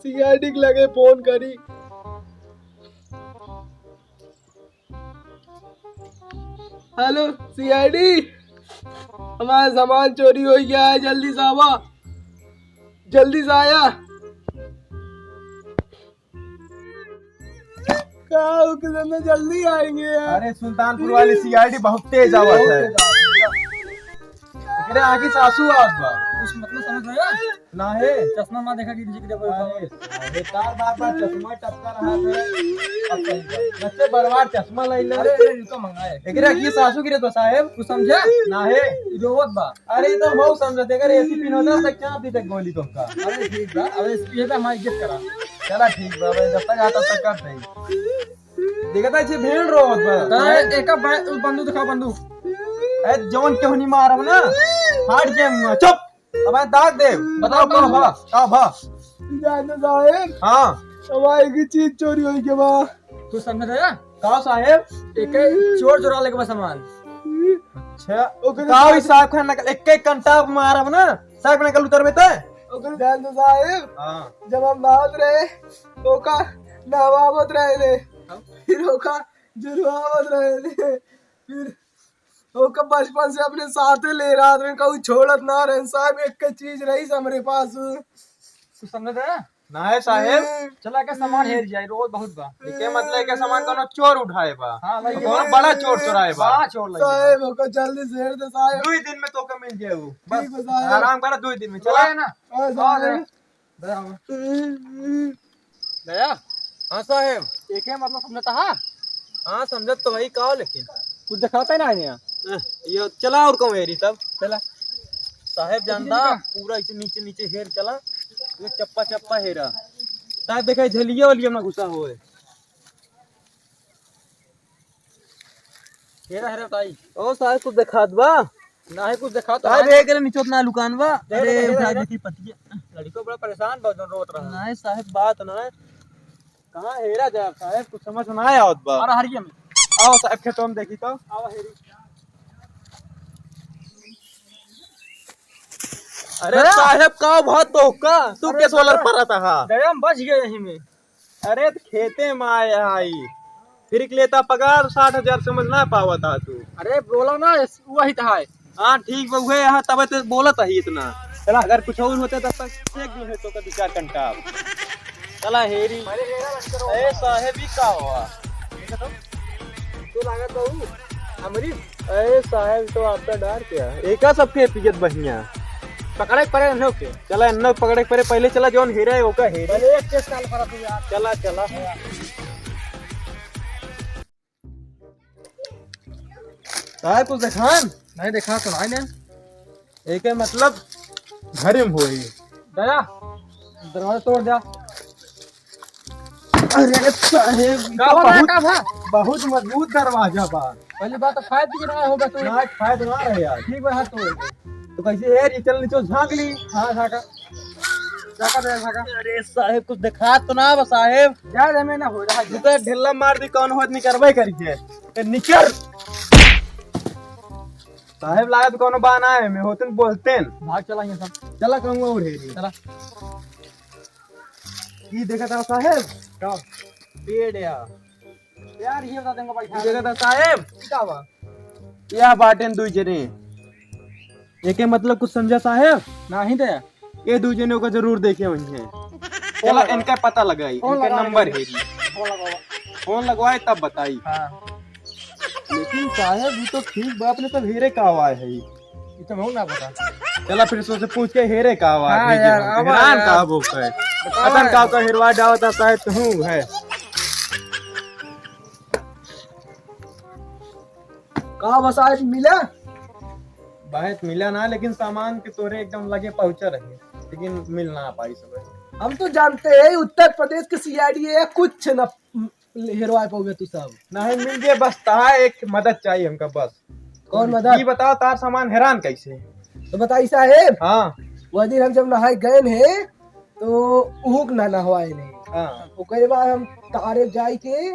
CID लगे phone करी। Hello CID, हमारा सामान चोरी हो गया है, जल्दी से आवा, जल्दी से आया। कितने जल्दी आएंगे यार। अरे सुल्तानपुर वाली सीआईडी बहुत तेज आवाज है। एकरे आगे सासू आवाज बा कुछ मतलब समझ रहे हो ना है। चश्मा मार देखा कि नीचे अरे तार बार चश्मा टपका रहा है। बच्चे बरवार चश्मा लाई ले। अरे इनको मंगाए एकरे आगे सासू गिरे तो साहब कुछ समझा ना है। रोवत बा। अरे तो बहुत समझते अगर एसी पिन होता तक क्या अभी तक गोली तुमका। अरे ठीक बा, अब इसकी है हमारी इज्जत करा। चला ठीक बा भाई, जब तक आता तक कर नहीं देखता है भीड़ रोवत बा। एक बंदूक दिखाओ, बंदूक। ए जवन क्यों नहीं मारब ना, हाट के मुंह चुप। अब दाग दे, बताओ कहां भा कहां भा। जाने साहब, हां हमारी की चीज चोरी हुई के बाद कुछ समझ रहे हो कहां साहब। एक चोर चुरा लेके बस सामान। अच्छा कहां साहब खान नकल एक कंटाप मारब ना, साहब नकल उतर में ते। ओकर जाने साहब, हां जब हम नहात रहे ओका नहावत रहे थे, फिर ओका जुर्मावत रहे थे, फिर ओका बचपन से अपने साथे ले रहा था, कभी छोड़त ना रहे साहब। एक चीज रही हमारे पास। कुछ समझ रहे हो ना है साहब। चला के सामान हेर जाए, रोज बहुत बा। के मतलब के सामान कोनो चोर उठाए बा। हां भाई, कोनो बड़ा चोर चुराए बा। बड़ा चोर लगे साहब ओका जल्दी से हेर दे साहब। 2 दिन में तो का मिल जाए वो। ठीक है बस साहब। आराम कर, 2 दिन में चला ना। हाँ साहब। दया हां साहब। एक है मतलब समझता है। हां समझत तो भाई का, लेकिन कुछ दिखाता ही ना है यहाँ। ये चला और कौन हेरी तब चला साहब जानता पूरा इसे नीचे नीचे हेर चला, ये चप्पा चप्पा हेरा साहब। देखा झलिया वाली में घुसा होए। हेरा हेरा ताई ओ साहब कुछ दिखात बा ना है, कुछ दिखा तो साहब। एक नीचे ना लुकान बा। अरे उठा देखी पतिया लड़को बड़ा परेशान बा, जो रोत रहा। नहीं साहब बात ना है, कहां हेरा जाए साहब, कुछ समझ ना आया होत बा। अरे हरिया में आओ साहब खेतों में देखी तो। आवा हेरी। अरे साहब का बहुत तो का तू के सोलर पर था। दया हम बच गए यहीं में। अरे तो खेते में आया आई, फिर लेता पगार 60,000 समझ ना पावा था तू। अरे बोला ना वही था। हाँ ठीक बा, वह यहाँ तब तो बोलत ही इतना। चला अगर कुछ और होता तब तक एक जो है तो का 2-4 घंटा। चला हेरी। ए साहब ही का हुआ तो लागत बहु हमरी ए साहब तो आपका डर क्या एका सबके पियत बहिया पकड़े पड़े न के। चला न पकड़े पड़े, पहले चला जौन हेरा है ओका हेरी। पहले एक केस काल करा तू यार। चला चला साहब कुछ दिखान नहीं देखा तो नहीं ने। एक मतलब घर में होई। दया दरवाजा तोड़ दिया। अरे साहब का बहुत बहुत मजबूत दरवाजा बा। पहली बात तो फायद की ना होगा तो ना फायद ना रहे यार। ठीक बा, हाथ तोड़ दे। तो कैसे यार ये चल नीचे झांक ली। हां झाका झाका दे झाका। अरे साहब कुछ दिखा तो ना बा साहब। जा रे में ना हो रहा है। तो ढिल्ला मार दी कौन होत नहीं करबे करिए निकर साहब। लागत कोनो बाना है में होतन बोलतेन। भाग चलाएंगे सब। चला कहूंगा और हेरी चला की देखा था साहब का पेड़ यार ये बता देंगे भाई। की देखा था साहब का बा यह बाटेन 2 जने एके मतलब कुछ समझा साहब। नहीं दे ये 2 जने को जरूर देखे होंगे। चला इनका पता लगाई, इनका नंबर हेरी, फोन लगाओ। फोन लगवाए तब बताई। हां लेकिन साहब ये तो ठीक बाप ने तो हेरे का आवाज है। ये तो मैं ना पता। चला फिर से पूछ के हेरे का आवाज हाँ यार, आवाज हैरान यार। का वो है अतन का हेरवा जावता शायद तू है। कहा बस आज मिला। बहुत मिला ना, लेकिन सामान के तोरे एकदम लगे पहुंचा रहे, लेकिन मिल ना पाई सब। हम तो जानते हैं उत्तर प्रदेश के सीआईडी है, कुछ न हेरवा पाओगे तू सब। नहीं मिल गए, बस ता एक मदद चाहिए हमका बस। कौन मदद? ये बताओ तार सामान हैरान कैसे। तो बताइए साहेब, हाँ वह दिन हम जब नहाए गए हैं तो उहुक ना नहवाए नहीं। हाँ ओकरे बाद हम तारे जाई के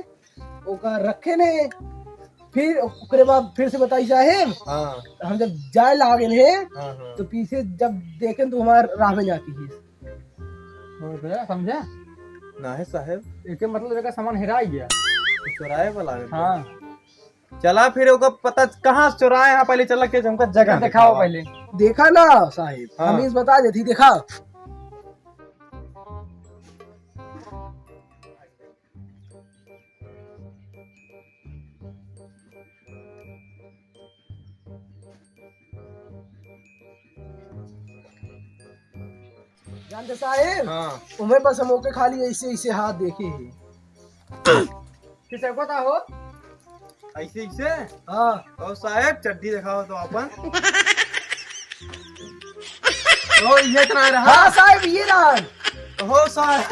ओका रखे ने, फिर ओकरे बाद फिर से बताई साहेब, हाँ हम जब जाए लागे हैं हाँ हाँ। तो पीछे जब देखें तो हमारे राह में जाती है। हो गया समझे? ना है साहब, एक मतलब का सामान हेरा गया। चुराए वाला है। हाँ चला फिर ओका पता कहाँ से चुराए हैं, पहले चला के हमका जगह दिखाओ पहले। देखा ना साहिब, हाँ। हमीज बता देती, देखा। जानते साहिब, हाँ तुम्हें बस हम ओके खाली ऐसे ऐसे हाथ देखे ही। किसे को हो? ऐसे ऐसे। हाँ और साहब चड्डी दिखाओ तो अपन। तो ये इतना रहा। हाँ साहिब, ये रहा। हो साहब